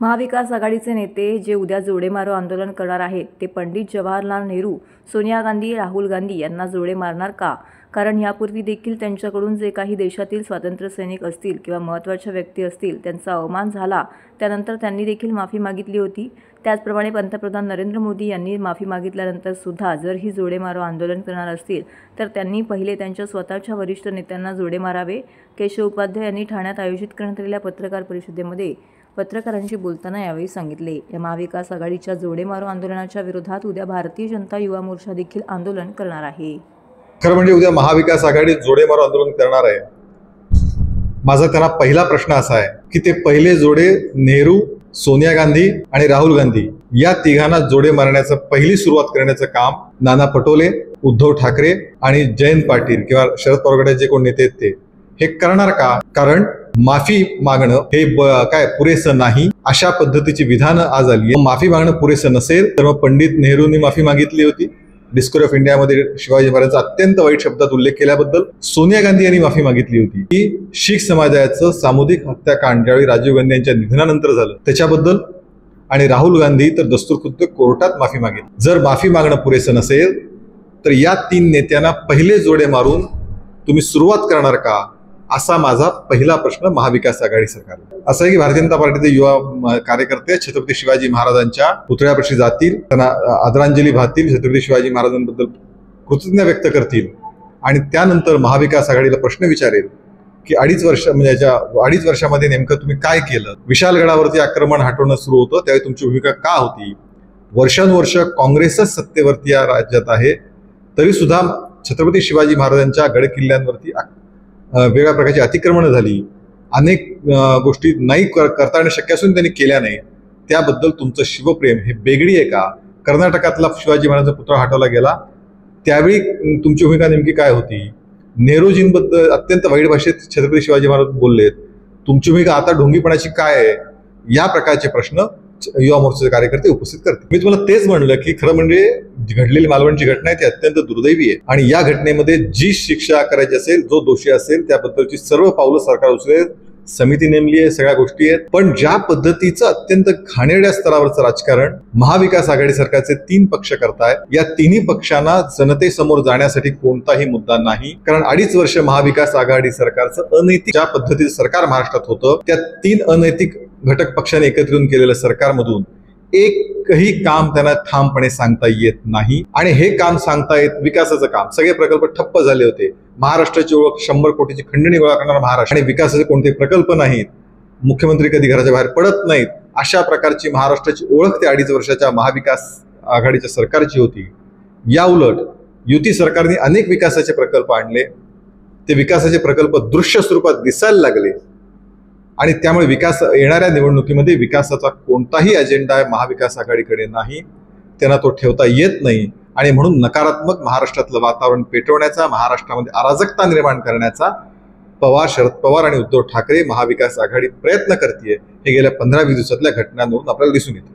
महाविकास आघाडीचे नेते जे उद्या जोडे मारो आंदोलन करणार आहेत ते पंडित जवाहरलाल नेहरू, सोनिया गांधी, राहुल गांधी यांना जोडे मारणार का? कारण यापूर्वी देखील त्यांच्याकडून जे काही देशातील स्वातंत्र्य सैनिक असतील किंवा महत्त्वाच्या व्यक्ती असतील त्यांचा अवमान झाला, त्यानंतर त्यांनी देखील माफी मागितली होती। त्याचप्रमाणे पंतप्रधान नरेंद्र मोदी यांनी माफी मागितल्यानंतर सुद्धा जर ही जोडे मारो आंदोलन करणार असतील तर त्यांनी पहिले त्यांच्या स्वतःच्या वरिष्ठ नेत्यांना जोडे मारावे। केशव उपाध्याय यांनी ठाण्यात आयोजित करण्यात आलेल्या पत्रकार परिषदेमध्ये पत्रकारांशी बोलताना यावेळी सांगितले। या महाविकास आघाडीच्या जोडे मारो आंदोलनाच्या विरोधात उद्या भारतीय जनता युवा मोर्चा देखील आंदोलन करणार आहे। खरं म्हणजे उद्या महाविकास आघाडी जोडे मारो आंदोलन करणार आहे। माझा त्यांना पहिला प्रश्न असा आहे की ते पहिले जोडे नेहरू, सोनिया गांधी आणि राहुल गांधी या तिघांना जोडे मारण्याचं पहिली सुरुवात करण्याचं काम नाना पटोले, उद्धव ठाकरे आणि जयंत पाटील किंवा शरद पवार गटाचे जे कोण नेते आहेत ते हे करणार का? कारण माफी मागणं हे काय पुरेसं नाही अशा पद्धतीची विधानं आज आली आहे। माफी मागणं पुरेसं नसेल तर मग पंडित नेहरूंनी माफी मागितली होती डिस्कव्हरी ऑफ इंडियामध्ये शिवाजी महाराजांचा अत्यंत वाईट शब्दात उल्लेख केल्याबद्दल। सोनिया गांधी यांनी माफी मागितली होती की शीख समाजाचं सामुदायिक हत्याकांड ज्यावेळी राजीव गांधी यांच्या निधनानंतर झालं त्याच्याबद्दल। आणि राहुल गांधी तर दस्तूरखुद्द कोर्टात माफी मागितली। जर माफी मागणं पुरेसं नसेल तर या तीन नेत्यांना पहिले जोडे मारून तुम्ही सुरुवात करणार का, असा माझा पहिला प्रश्न महाविकास आघाडी सरकारला। असं आहे की भारतीय जनता पार्टीचे युवा कार्यकर्ते छत्रपती शिवाजी महाराजांच्या पुतळ्यापाशी जातील, त्यांना आदरांजली वाहतील, छत्रपती शिवाजी महाराजांबद्दल कृतज्ञता व्यक्त करतील आणि त्यानंतर महाविकास आघाडीला प्रश्न विचारेल की अडीच वर्षामध्ये नेमकं तुम्ही काय केलं। विशालगडावरती आक्रमण हटवणं सुरू होतं त्यावेळी तुमची भूमिका का होती? वर्षानुवर्ष काँग्रेसच सत्तेवरती या राज्यात आहे तरी सुद्धा छत्रपती शिवाजी महाराजांच्या गड किल्ल्यांवरती वेगळ्या प्रकारची अतिक्रमणं झाली, अनेक गोष्टी नाही करता येणं शक्य असून त्यांनी केल्या नाही। त्याबद्दल तुमचं शिवप्रेम हे बेगडी आहे का? कर्नाटकातला शिवाजी महाराजांचा पुतळा हटवला गेला त्यावेळी तुमची भूमिका नेमकी काय होती? नेहरूजींबद्दल अत्यंत वाईट भाषेत छत्रपती शिवाजी महाराज बोललेत, तुमची भूमिका आता ढोंगीपणाची काय आहे? या प्रकारचे प्रश्न युवा मोर्चाचे कार्यकर्ते उपस्थित करते। मी तुम्हाला तेच म्हणलं की खरं म्हणजे घडलेली मालवणची घटना आहे ती अत्यंत दुर्दैवी आहे आणि या घटनेमध्ये जी शिक्षा करायची असेल, जो दोषी असेल त्याबद्दलची सर्व पावलं सरकार उचलेल, समिती नेमली आहे, सगळ्या गोष्टी आहेत। पण ज्या पद्धतीचं अत्यंत घाणेरड्या स्तरावरचं राजकारण महाविकास आघाडी सरकारचे तीन पक्ष करतायत, या तिन्ही पक्षांना जनतेसमोर जाण्यासाठी कोणताही मुद्दा नाही। कारण 2.5 वर्ष महाविकास आघाडी सरकारचं अनैतिक ज्या पद्धतीचं सरकार महाराष्ट्रात होतं त्या तीन अनैतिक घटक पक्षाने एकत्र येऊन केलेल्या सरकारमधून एकही काम त्यांना ठामपणे सांगता येत नाही। आणि हे काम सांगतायत विकासाचं काम, सगळे प्रकल्प ठप्प झाले होते। महाराष्ट्राची ओळख 100 कोटीची खंडणी गोळा करणारा महाराष्ट्र आणि विकासाचे कोणते प्रकल्प नाहीत, मुख्यमंत्री कधी घराच्या बाहेर पडत नाहीत, अशा प्रकारची महाराष्ट्राची ओळख त्या 2.5 वर्षाच्या महाविकास आघाडीच्या सरकारची होती। या उलट युती सरकारने अनेक विकासाचे प्रकल्प आणले, ते विकासाचे प्रकल्प दृश्य स्वरूपात दिसायला लागले आणि त्यामुळे येणाऱ्या निवडणुकीमध्ये विकासाचा कोणताही अजेंडा महाविकास आघाडीकडे नाही, त्यांना तो ठेवता येत नाही आणि म्हणून नकारात्मक महाराष्ट्रातलं वातावरण पेटवण्याचा, महाराष्ट्रामध्ये अराजकता निर्माण करण्याचा शरद पवार आणि उद्धव ठाकरे महाविकास आघाडी प्रयत्न करते हे गेल्या 15-20 दिवसातल्या घटनांवरून आपल्याला दिसून येतं।